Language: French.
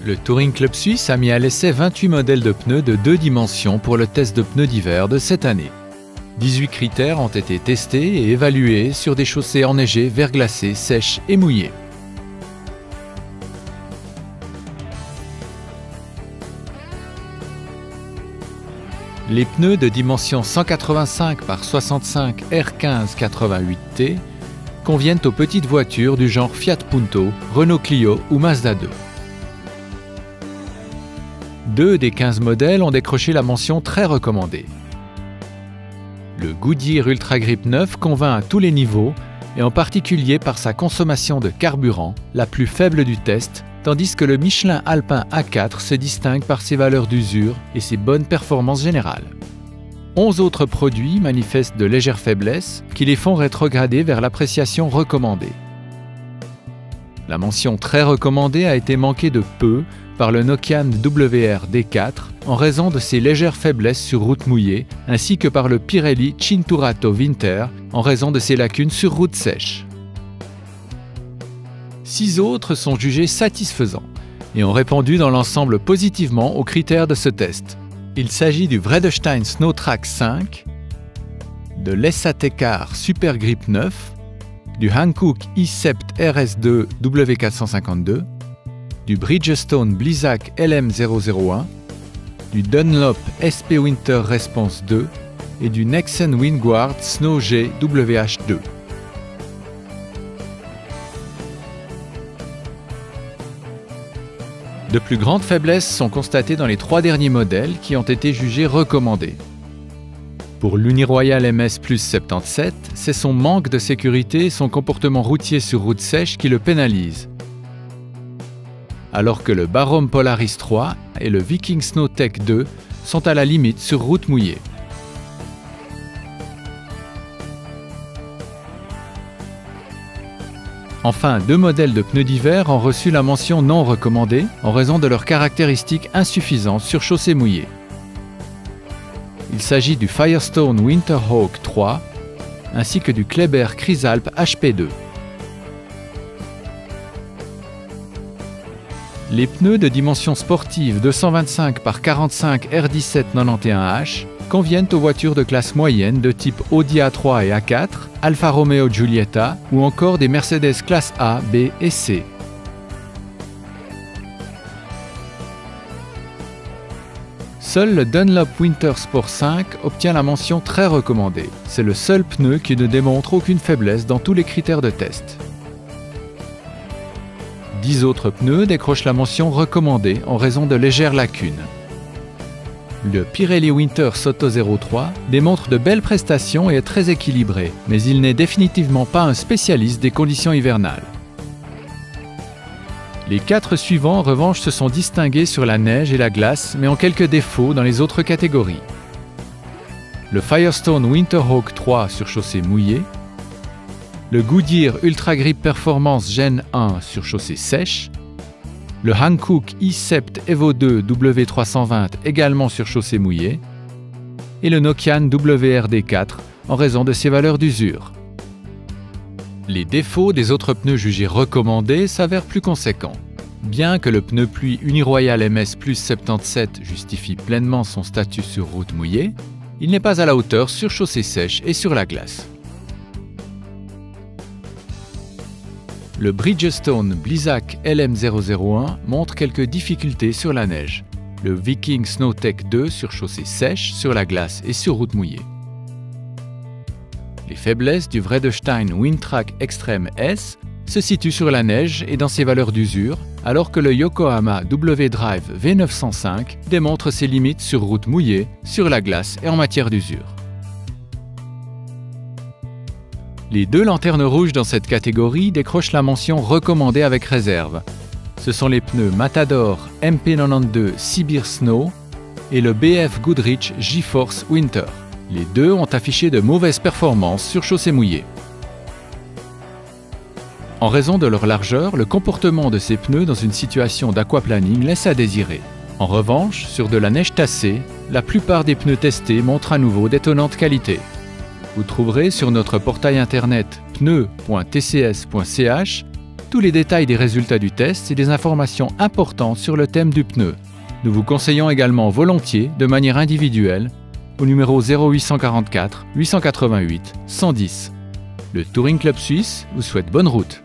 Le Touring Club Suisse a mis à l'essai 28 modèles de pneus de 2 dimensions pour le test de pneus d'hiver de cette année. 18 critères ont été testés et évalués sur des chaussées enneigées, verglacées, sèches et mouillées. Les pneus de dimension 185 par 65 R15 88T conviennent aux petites voitures du genre Fiat Punto, Renault Clio ou Mazda 2. 2 des 15 modèles ont décroché la mention très recommandée. Le Goodyear Ultra Grip 9 convainc à tous les niveaux et en particulier par sa consommation de carburant, la plus faible du test, tandis que le Michelin Alpin A4 se distingue par ses valeurs d'usure et ses bonnes performances générales. 11 autres produits manifestent de légères faiblesses qui les font rétrograder vers l'appréciation recommandée. La mention très recommandée a été manquée de peu par le Nokian WR D4 en raison de ses légères faiblesses sur route mouillée, ainsi que par le Pirelli Cinturato Winter en raison de ses lacunes sur route sèche. 6 autres sont jugés satisfaisants et ont répondu dans l'ensemble positivement aux critères de ce test. Il s'agit du Vredestein Snowtrack 5, de l'Essatecar Super Grip 9, du Hankook i-Sept RS2 W452, du Bridgestone Blizzak LM001, du Dunlop SP Winter Response 2 et du Nexen Windguard Snow G WH2. De plus grandes faiblesses sont constatées dans les 3 derniers modèles qui ont été jugés recommandés. Pour l'Uniroyal MS Plus 77, c'est son manque de sécurité et son comportement routier sur route sèche qui le pénalisent. Alors que le Barom Polaris 3 et le Viking Snowtech 2 sont à la limite sur route mouillée. Enfin, 2 modèles de pneus d'hiver ont reçu la mention non recommandée en raison de leurs caractéristiques insuffisantes sur chaussée mouillée. Il s'agit du Firestone Winterhawk 3 ainsi que du Kleber Chrysalp HP2. Les pneus de dimension sportive 225 par 45 R1791H conviennent aux voitures de classe moyenne de type Audi A3 et A4, Alfa Romeo Giulietta ou encore des Mercedes classe A, B et C. Seul le Dunlop Winter Sport 5 obtient la mention très recommandée. C'est le seul pneu qui ne démontre aucune faiblesse dans tous les critères de test. 10 autres pneus décrochent la mention recommandée en raison de légères lacunes. Le Pirelli Winter Soto 03 démontre de belles prestations et est très équilibré, mais il n'est définitivement pas un spécialiste des conditions hivernales. Les 4 suivants, en revanche, se sont distingués sur la neige et la glace, mais ont quelques défauts dans les autres catégories. Le Firestone Winterhawk 3 sur chaussée mouillée, le Goodyear Ultra Grip Performance Gen 1 sur chaussée sèche, le Hankook i-Sept Evo 2 W320 également sur chaussée mouillée, et le Nokian WR-D4 en raison de ses valeurs d'usure. Les défauts des autres pneus jugés recommandés s'avèrent plus conséquents. Bien que le pneu pluie Uniroyal MS Plus 77 justifie pleinement son statut sur route mouillée, il n'est pas à la hauteur sur chaussée sèche et sur la glace. Le Bridgestone Blizzak LM001 montre quelques difficultés sur la neige. Le Viking Snowtech 2 sur chaussée sèche, sur la glace et sur route mouillée. Les faiblesses du Vredestein Windtrack Extreme S se situent sur la neige et dans ses valeurs d'usure, alors que le Yokohama W-Drive V905 démontre ses limites sur route mouillée, sur la glace et en matière d'usure. Les 2 lanternes rouges dans cette catégorie décrochent la mention recommandée avec réserve. Ce sont les pneus Matador MP92 Sibir Snow et le BF Goodrich G-Force Winter. Les 2 ont affiché de mauvaises performances sur chaussée mouillée. En raison de leur largeur, le comportement de ces pneus dans une situation d'aquaplaning laisse à désirer. En revanche, sur de la neige tassée, la plupart des pneus testés montrent à nouveau d'étonnantes qualités. Vous trouverez sur notre portail internet pneus.tcs.ch tous les détails des résultats du test et des informations importantes sur le thème du pneu. Nous vous conseillons également volontiers, de manière individuelle, au numéro 0844 888 110. Le Touring Club Suisse vous souhaite bonne route.